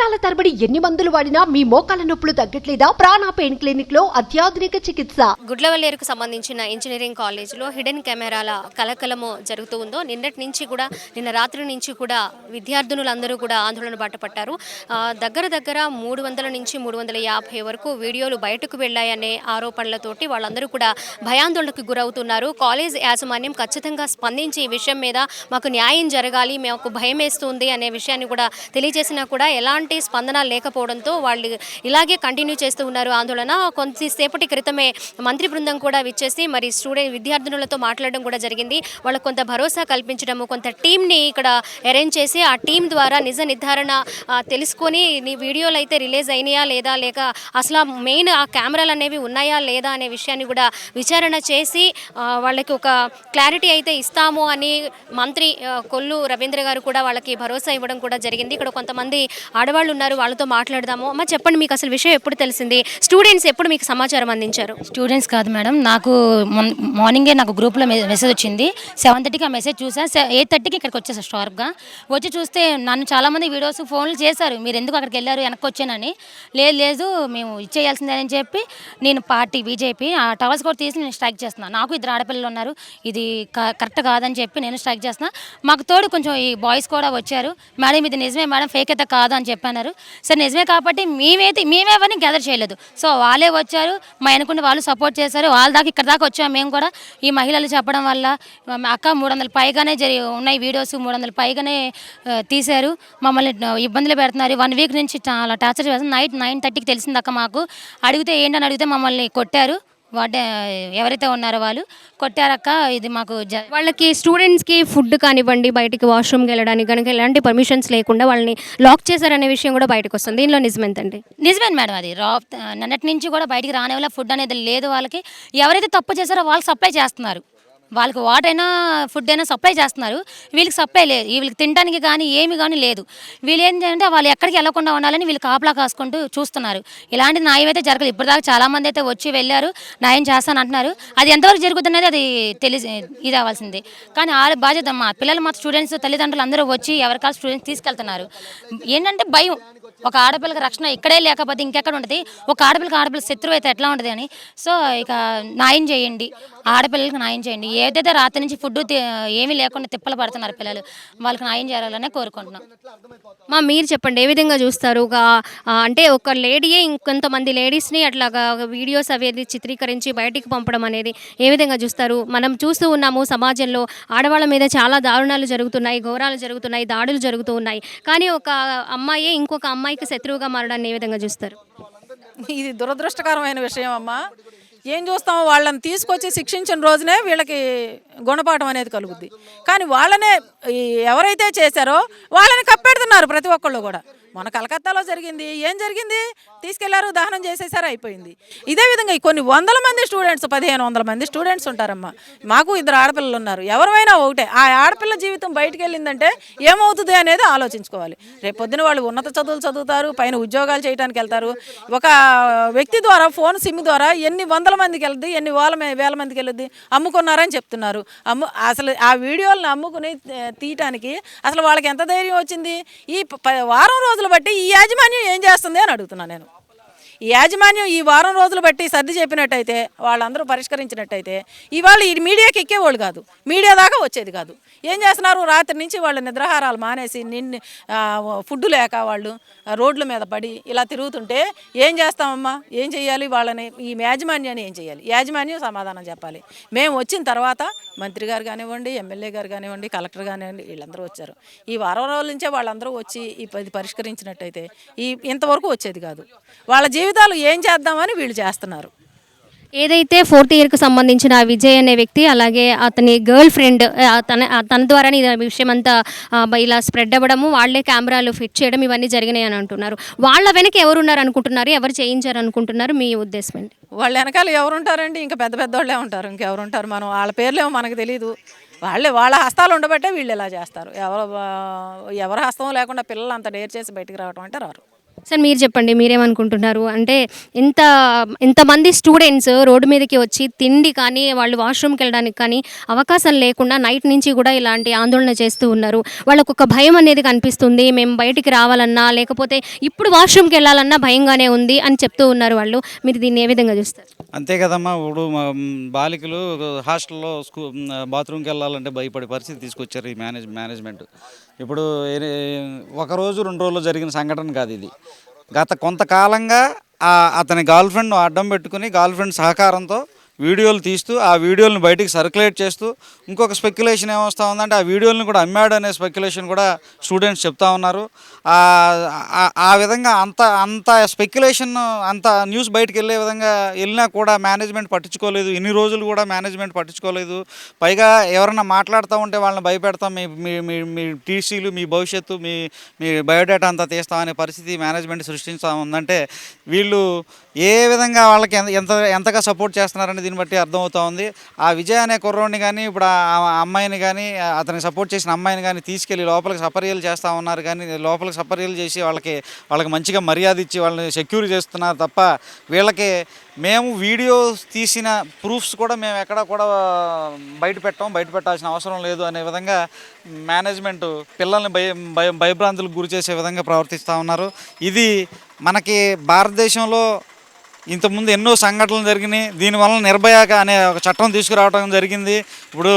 సంవత్సరాల తరబడి ఎన్ని మందులు వాడినా మీ మోకాల నొప్పులు తగ్గట్లేదా? ప్రాణ పెయిన్ క్లినిక్ లో అత్యాధునిక చికిత్స. గుడ్లవల్లేరుకు సంబంధించిన ఇంజనీరింగ్ కాలేజీలో హిడెన్ కెమెరాల కలకలము జరుగుతూ ఉందో నిన్న రాత్రి నుంచి కూడా విద్యార్థినులందరూ కూడా ఆందోళన బాట పట్టారు. దగ్గర 300 నుంచి 350 వరకు వీడియోలు బయటకు వెళ్లాయనే ఆరోపణలతోటి వాళ్ళందరూ కూడా భయాందోళనకు గురవుతున్నారు. కాలేజ్ యాజమాన్యం ఖచ్చితంగా స్పందించి ఈ విషయం మీద మాకు న్యాయం జరగాలి, మాకు భయం వేస్తుంది అనే విషయాన్ని కూడా తెలియజేసినా కూడా ఎలాంటి స్పందన లేకపోవడంతో వాళ్ళు ఇలాగే కంటిన్యూ చేస్తూ ఉన్నారు ఆందోళన. కొంతసేపటి క్రితమే మంత్రి బృందం కూడా విచ్చేసి మరి విద్యార్థినులతో మాట్లాడడం కూడా జరిగింది. వాళ్ళకు కొంత భరోసా కల్పించడము, కొంత టీంని ఇక్కడ అరేంజ్ చేసి ఆ టీం ద్వారా నిజ నిర్ధారణ తెలుసుకొని వీడియోలు అయితే రిలీజ్ అయినాయా లేదా, లేక అసలు మెయిన్ ఆ కెమెరాలు అనేవి ఉన్నాయా లేదా అనే విషయాన్ని కూడా విచారణ చేసి వాళ్ళకి ఒక క్లారిటీ అయితే ఇస్తాము అని మంత్రి కొల్లు రవీంద్ర గారు కూడా వాళ్ళకి భరోసా ఇవ్వడం కూడా జరిగింది. ఇక్కడ కొంతమంది ఆడవాళ్ళు ఉన్నారు, వాళ్ళతో మాట్లాడదాము. అమ్మ చెప్పండి, మీకు అసలు విషయం ఎప్పుడు తెలిసింది? స్టూడెంట్స్ ఎప్పుడు మీకు సమాచారం అందించారు? స్టూడెంట్స్ కాదు మేడం, నాకు మార్నింగే నాకు గ్రూప్లో మెసేజ్ వచ్చింది. 7:30కి ఆ మెసేజ్ చూసాను. 8:30కి ఇక్కడికి వచ్చేసాను షార్ప్గా. వచ్చి చూస్తే నన్ను చాలామంది వీడియోస్ ఫోన్లు చేశారు, మీరు ఎందుకు అక్కడికి వెళ్ళారు, వెనక్కి వచ్చానని. లేదు మేము ఇచ్చేయాల్సిందే అని చెప్పి నేను పార్టీ బీజేపీ ఆ టవర్స్ కూడా తీసి నేను స్ట్రైక్ చేస్తున్నాను. నాకు 2 ఆడపిల్లలు ఉన్నారు, ఇది కరెక్ట్ కాదని చెప్పి నేను స్ట్రైక్ చేస్తున్నా. మాకు తోడు కొంచెం ఈ బాయ్స్ కూడా వచ్చారు. మేడం ఇది నిజమే మేడం, ఫేక్ అయితే కాదు అని చెప్పన్నారు. సరే నిజమే కాబట్టి మేమేవన్నీ గ్యాదర్ చేయలేదు. సో వాళ్ళే వచ్చారు, మా అనుకుని వాళ్ళు సపోర్ట్ చేశారు. వాళ్ళ దాకా ఇక్కడ దాకా వచ్చాము మేము కూడా. ఈ మహిళలు చెప్పడం వల్ల అక్క 300 పైగానే ఉన్నాయి వీడియోస్, 300 పైగానే తీశారు, మమ్మల్ని ఇబ్బందులు పెడుతున్నారు. 1 వీక్ నుంచి చాలా టార్చర్ చేస్తారు. నైట్ 9:30కి తెలిసింది అక్క మాకు. అడిగితే ఏంటని అడిగితే మమ్మల్ని కొట్టారు. ఎవరైతే ఉన్నారో వాళ్ళు కొట్టారక్క, ఇది మాకు వాళ్ళకి స్టూడెంట్స్కి ఫుడ్ కానివ్వండి, బయటికి వాష్రూమ్కి వెళ్ళడానికి కనుక ఎలాంటి పర్మిషన్స్ లేకుండా వాళ్ళని లాక్ చేశారనే విషయం కూడా బయటకు వస్తుంది. దీనిలో నిజమేంటండి? నిజమే మేడం, అది నిన్నటి నుంచి కూడా బయటికి రానివ్వాల, ఫుడ్ అనేది లేదు వాళ్ళకి. ఎవరైతే తప్పు చేశారో వాళ్ళు సప్లై చేస్తున్నారు, వాళ్ళకి వాటర్ అయినా ఫుడ్ అయినా సప్లై చేస్తున్నారు. వీళ్ళకి సప్లై లేదు, వీళ్ళకి తినడానికి కానీ ఏమి కానీ లేదు. వీళ్ళు ఏంటంటే వాళ్ళు ఎక్కడికి వెళ్ళకుండా ఉండాలని వీళ్ళు కాపలా కాసుకుంటూ చూస్తున్నారు. ఇలాంటి న్యాయం అయితే జరగదు. ఇప్పటిదాకా చాలామంది అయితే వచ్చి వెళ్ళారు, న్యాయం చేస్తాను అంటున్నారు. అది ఎంతవరకు జరుగుతున్నది అది ఇది అవ్వాల్సింది. కానీ ఆ బాధ్యత మా పిల్లలు, మా స్టూడెంట్స్ తల్లిదండ్రులు అందరూ వచ్చి ఎవరికాల స్టూడెంట్స్ తీసుకెళ్తున్నారు. ఏంటంటే భయం, ఒక ఆడపిల్లకి రక్షణ ఇక్కడే లేకపోతే ఇంకెక్కడ ఉంటుంది? ఒక ఆడపిల్ల శత్రువు అయితే ఎట్లా ఉంటుంది అని. సో ఇక న్యాయం చేయండి, ఆడపిల్లలకి న్యాయం చేయండి. ఏదైతే రాత్రి నుంచి ఫుడ్ ఏమీ లేకుండా తిప్పలు పడుతున్నారు పిల్లలు, వాళ్ళకి న్యాయం చేయాలనే కోరుకుంటున్నాం. మీరు చెప్పండి, ఏ విధంగా చూస్తారు? అంటే ఒక లేడీయే ఇంకొంతమంది లేడీస్ని అట్లాగా వీడియోస్ అవి చిత్రీకరించి బయటికి పంపడం అనేది ఏ విధంగా చూస్తారు? మనం చూస్తూ ఉన్నాము సమాజంలో ఆడవాళ్ళ మీద చాలా దారుణాలు జరుగుతున్నాయి, ఘోరాలు జరుగుతున్నాయి, దాడులు జరుగుతూ ఉన్నాయి. కానీ ఒక అమ్మాయి ఇంకొక అమ్మాయికి శత్రువుగా మారడాన్ని ఏ విధంగా చూస్తారు? ఇది దురదృష్టకరమైన విషయం అమ్మా. ఏం చూస్తామో, వాళ్ళని తీసుకొచ్చి శిక్షించిన రోజునే వీళ్ళకి గుణపాఠం అనేది కలుగుద్ది. కానీ వాళ్ళనే ఎవరైతే చేశారో వాళ్ళని కప్పెడుతున్నారు ప్రతి ఒక్కళ్ళు కూడా. మన కలకత్తాలో జరిగింది, ఏం జరిగింది? తీసుకెళ్లారు, దహనం చేసేసారు, అయిపోయింది. ఇదే విధంగా కొన్ని 100 మంది స్టూడెంట్స్, 1500 మంది స్టూడెంట్స్ ఉంటారమ్మా. మాకు 2 ఆడపిల్లలు ఉన్నారు. ఎవరైనా ఒకటే, ఆ ఆడపిల్ల జీవితం బయటికి వెళ్ళిందంటే ఏమవుతుంది అనేది ఆలోచించుకోవాలి. రేపు పొద్దున వాళ్ళు ఉన్నత చదువులు చదువుతారు, పైన ఉద్యోగాలు చేయడానికి వెళ్తారు. ఒక వ్యక్తి ద్వారా ఫోన్ సిమ్ ద్వారా ఎన్ని 100 మందికి వెళ్తుంది, ఎన్ని వేల మందికి వెళ్ళుద్ది, అమ్ముకున్నారని చెప్తున్నారు. అసలు ఆ వీడియోలను అమ్ముకుని తీయటానికి అసలు వాళ్ళకి ఎంత ధైర్యం వచ్చింది? ఈ వారం రోజులు బట్టి ఈ యాజమాన్యం ఏం చేస్తుంది అని అడుగుతున్నాను నేను. ఈ యాజమాన్యం ఈ వారం రోజులు బట్టి సర్ది చెప్పినట్టయితే, వాళ్ళందరూ పరిష్కరించినట్టయితే ఇవాళ ఈ మీడియాకి ఎక్కేవాళ్ళు కాదు, మీడియా దాకా వచ్చేది కాదు. ఏం చేస్తున్నారు? రాత్రి నుంచి వాళ్ళు నిద్రాహారాలు మానేసి ఫుడ్ లేక వాళ్ళు రోడ్ల మీద పడి ఇలా తిరుగుతుంటే ఏం చేస్తామమ్మా? ఏం చేయాలి? వాళ్ళని ఈ యాజమాన్యాన్ని ఏం చేయాలి? యాజమాన్యం సమాధానం చెప్పాలి. మేము వచ్చిన తర్వాత మంత్రి గారు కానివ్వండి, ఎమ్మెల్యే గారు కానివ్వండి, కలెక్టర్ కానివ్వండి, వీళ్ళందరూ వచ్చారు. ఈ వారం రోజుల నుంచే వాళ్ళందరూ వచ్చి ఇది పరిష్కరించినట్టయితే ఇంతవరకు వచ్చేది కాదు. వాళ్ళ జీవితాలు ఏం చేద్దామని వీళ్ళు చేస్తున్నారు. ఏదైతే 4th ఇయర్కి సంబంధించిన విజయ్ అనే వ్యక్తి, అలాగే అతని గర్ల్ ఫ్రెండ్ తన ద్వారానే ఈ విషయం అంతా ఇలా స్ప్రెడ్ అవ్వడము, వాళ్ళే కెమెరాలు ఫిట్ చేయడం, ఇవన్నీ జరిగినాయి అని అంటున్నారు. వాళ్ళ వెనక ఎవరున్నారు అనుకుంటున్నారు? ఎవరు చేయించారు అనుకుంటున్నారు? మీ ఉద్దేశం ఏంటి? వాళ్ళ వెనకాల ఎవరుంటారండి? ఇంకా పెద్ద వాళ్ళే ఉంటారు, ఇంకెవరుంటారు? మనం వాళ్ళ పేర్లేమో మనకు తెలియదు. వాళ్ళ హస్తాలు ఉండబట్టే వీళ్ళు ఇలా చేస్తారు. ఎవరి హస్తం లేకుండా పిల్లలు అంత డేర్ చేసి బయటికి రావడం అంటే రారు. సార్ మీరు చెప్పండి, మీరేమనుకుంటున్నారు? అంటే ఎంత ఎంతమంది స్టూడెంట్స్ రోడ్డు మీదకి వచ్చి తిండి కానీ వాళ్ళు వాష్రూమ్కి వెళ్ళడానికి కానీ అవకాశం లేకుండా నైట్ నుంచి కూడా ఇలాంటి ఆందోళన చేస్తూ ఉన్నారు. వాళ్ళకు ఒక భయం అనేది కనిపిస్తుంది, మేము బయటికి రావాలన్నా లేకపోతే ఇప్పుడు వాష్రూమ్కి వెళ్ళాలన్నా భయంగానే ఉంది అని చెప్తూ ఉన్నారు వాళ్ళు. మీరు దీన్ని ఏ విధంగా చూస్తారు? అంతే కదమ్మా. ఇప్పుడు బాలికలు హాస్టల్లో బాత్రూమ్కి వెళ్ళాలంటే భయపడే పరిస్థితి తీసుకొచ్చారు ఈ మేనేజ్మెంట్. ఇప్పుడు ఒక రోజు 2 రోజుల్లో జరిగిన సంఘటన కాదు ఇది. గత కొంతకాలంగా అతని గర్ల్ ఫ్రెండ్ అడ్డం పెట్టుకుని గర్ల్ ఫ్రెండ్ సహకారంతో వీడియోలు తీస్తూ ఆ వీడియోలను బయటికి సర్క్యులేట్ చేస్తూ ఇంకొక స్పెక్యులేషన్ ఏమొస్తూ ఉందంటే ఆ వీడియోలను కూడా అమ్మాడు అనే స్పెక్యులేషన్ కూడా స్టూడెంట్స్ చెప్తా ఉన్నారు. ఆ విధంగా అంత స్పెక్యులేషన్ అంత న్యూస్ బయటకు వెళ్ళే విధంగా వెళ్ళినా కూడా మేనేజ్మెంట్ పట్టించుకోలేదు. ఇన్ని రోజులు కూడా మేనేజ్మెంట్ పట్టించుకోలేదు. పైగా ఎవరన్నా మాట్లాడుతూ ఉంటే వాళ్ళని భయపెడతాం, మీ టీసీలు, మీ భవిష్యత్తు, మీ బయోడేటా అంతా తీస్తామనే పరిస్థితి మేనేజ్మెంట్ సృష్టిస్తూ ఉందంటే వీళ్ళు ఏ విధంగా వాళ్ళకి ఎంతగా సపోర్ట్ చేస్తున్నారని దీన్ని బట్టి అర్థమవుతూ ఉంది. ఆ విజయ్ అనే కుర్రోడిని కానీ ఇప్పుడు ఆ అమ్మాయిని కానీ అతనికి సపోర్ట్ చేసిన అమ్మాయిని కానీ తీసుకెళ్ళి లోపలికి సపర్యలు చేస్తూ ఉన్నారు. కానీ లోపలికి సపర్యలు చేసి వాళ్ళకి మంచిగా మర్యాద ఇచ్చి వాళ్ళని సెక్యూర్ చేస్తున్నారు తప్ప వీళ్ళకి మేము వీడియో తీసిన ప్రూఫ్స్ కూడా మేము ఎక్కడ కూడా బయట పెట్టాల్సిన అవసరం లేదు అనే విధంగా మేనేజ్మెంట్ పిల్లల్ని భయభ్రాంతులకు గురి చేసే విధంగా ప్రవర్తిస్తూ ఉన్నారు. ఇది మనకి భారతదేశంలో ఇంతకుముందు ఎన్నో సంఘటనలు జరిగినాయి. దీనివల్ల నిర్భయ అనే ఒక చట్టం తీసుకురావడం జరిగింది. ఇప్పుడు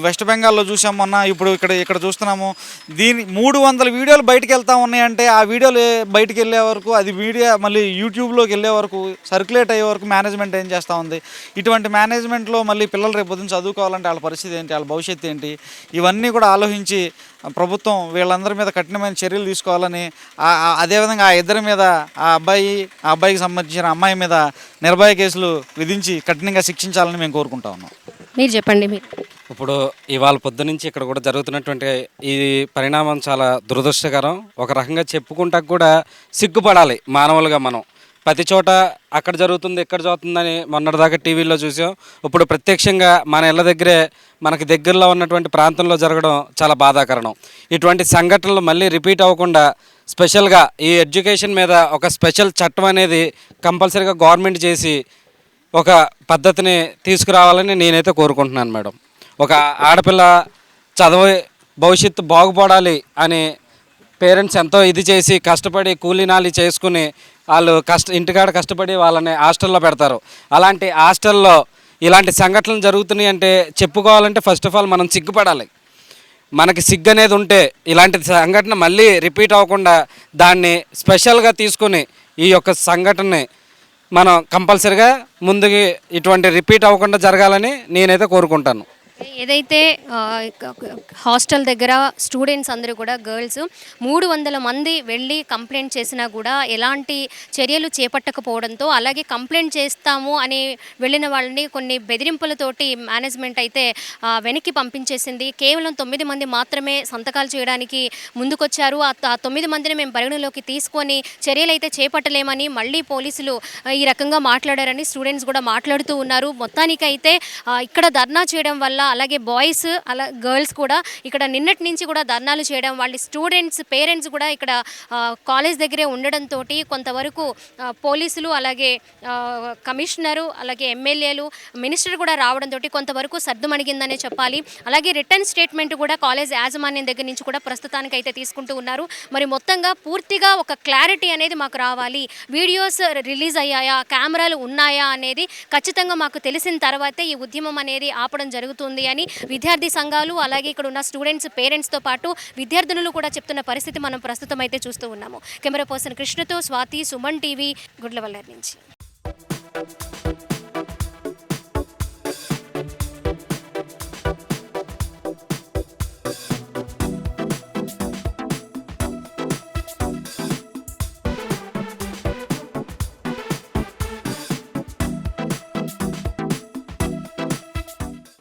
వెస్ట్ బెంగాల్లో చూసాం మొన్న, ఇప్పుడు ఇక్కడ చూస్తున్నాము. 300 వీడియోలు బయటకు వెళ్తూ ఉన్నాయంటే ఆ వీడియోలు బయటకు వెళ్ళే వరకు అది వీడియో మళ్ళీ యూట్యూబ్లోకి వెళ్ళే వరకు సర్క్యులేట్ అయ్యే వరకు మేనేజ్మెంట్ ఏం చేస్తూ ఉంది? ఇటువంటి మేనేజ్మెంట్లో మళ్ళీ పిల్లలు రేపు పొద్దున్న చదువుకోవాలంటే వాళ్ళ పరిస్థితి ఏంటి, వాళ్ళ భవిష్యత్తు ఏంటి? ఇవన్నీ కూడా ఆలోచించి ప్రభుత్వం వీళ్ళందరి మీద కఠినమైన చర్యలు తీసుకోవాలని, అదేవిధంగా ఆ ఇద్దరి మీద ఆ అబ్బాయికి సంబంధించిన అమ్మాయి మీద నిర్భయ కేసులు విధించి కఠినంగా శిక్షించాలని మేము కోరుకుంటా ఉన్నాం. మీరు చెప్పండి. మీరు ఇప్పుడు ఇవాళ పొద్దు నుంచి ఇక్కడ కూడా జరుగుతున్నటువంటి ఈ పరిణామం చాలా దురదృష్టకరం. ఒక రకంగా చెప్పుకుంటా కూడా సిగ్గుపడాలి మానవులుగా. మనం ప్రతి చోట అక్కడ జరుగుతుంది ఇక్కడ జరుగుతుందని మొన్నటిదాకా టీవీలో చూసాం. ఇప్పుడు ప్రత్యక్షంగా మన ఇళ్ళ దగ్గరే మనకి దగ్గరలో ఉన్నటువంటి ప్రాంతంలో జరగడం చాలా బాధాకరణం. ఇటువంటి సంఘటనలు మళ్ళీ రిపీట్ అవ్వకుండా స్పెషల్గా ఈ ఎడ్యుకేషన్ మీద ఒక స్పెషల్ చట్టం అనేది కంపల్సరీగా గవర్నమెంట్ చేసి ఒక పద్ధతిని తీసుకురావాలని నేనైతే కోరుకుంటున్నాను మేడం. ఒక ఆడపిల్ల చదివి భవిష్యత్తు బాగుపడాలి అని పేరెంట్స్ ఎంతో ఇది చేసి కష్టపడి కూలీనాలి చేసుకుని వాళ్ళు ఇంటికాడ కష్టపడి వాళ్ళని హాస్టల్లో పెడతారు. అలాంటి హాస్టల్లో ఇలాంటి సంఘటనలు జరుగుతున్నాయి అంటే చెప్పుకోవాలంటే ఫస్ట్ ఆఫ్ ఆల్ మనం సిగ్గుపడాలి. మనకి సిగ్గు అనేది ఉంటే ఇలాంటి సంఘటన మళ్ళీ రిపీట్ అవ్వకుండా దాన్ని స్పెషల్గా తీసుకొని ఈ యొక్క సంఘటనని మనం కంపల్సరిగా ముందుకి ఇటువంటి రిపీట్ అవ్వకుండా జరగాలని నేనైతే కోరుకుంటాను. ఏదైతే హాస్టల్ దగ్గర స్టూడెంట్స్ అందరూ కూడా గర్ల్స్ 300 మంది వెళ్ళి కంప్లైంట్ చేసినా కూడా ఎలాంటి చర్యలు చేపట్టకపోవడంతో, అలాగే కంప్లైంట్ చేస్తాము అని వెళ్ళిన వాళ్ళని కొన్ని బెదిరింపులతోటి మేనేజ్మెంట్ అయితే వెనక్కి పంపించేసింది. కేవలం 9 మంది మాత్రమే సంతకాలు చేయడానికి ముందుకొచ్చారు. ఆ 9 మందిని మేము పరిగణలోకి తీసుకొని చర్యలు అయితే చేపట్టలేమని మళ్ళీ పోలీసులు ఈ రకంగా మాట్లాడారని స్టూడెంట్స్ కూడా మాట్లాడుతూ ఉన్నారు. మొత్తానికైతే ఇక్కడ ధర్నా చేయడం వల్ల, అలాగే బాయ్స్ గర్ల్స్ కూడా ఇక్కడ నిన్నటి నుంచి కూడా ధర్నాలు చేయడం, వాళ్ళ స్టూడెంట్స్ పేరెంట్స్ కూడా ఇక్కడ కాలేజ్ దగ్గరే ఉండడంతో కొంతవరకు పోలీసులు, అలాగే కమిషనరు, అలాగే ఎమ్మెల్యేలు, మినిస్టర్ కూడా రావడంతో కొంతవరకు సర్దుమణిగిందనే చెప్పాలి. అలాగే రిటర్న్ స్టేట్మెంట్ కూడా కాలేజ్ యాజమాన్యం దగ్గర నుంచి కూడా ప్రస్తుతానికి అయితే తీసుకుంటూ ఉన్నారు. మరి మొత్తంగా పూర్తిగా ఒక క్లారిటీ అనేది మాకు రావాలి. వీడియోస్ రిలీజ్ అయ్యాయా, కెమెరాలు ఉన్నాయా అనేది ఖచ్చితంగా మాకు తెలిసిన తర్వాతే ఈ ఉద్యమం అనేది ఆపడం జరుగుతుంది అని విద్యార్థి సంఘాలు, అలాగే ఇక్కడ ఉన్న స్టూడెంట్స్ పేరెంట్స్తో పాటు విద్యార్థినులు కూడా చెప్తున్న పరిస్థితి మనం ప్రస్తుతం అయితే చూస్తూ ఉన్నాము. కెమెరా పర్సన్ కృష్ణతో స్వాతి, సుమన్ టీవీ, గుడ్లవల్లేరు నుంచి.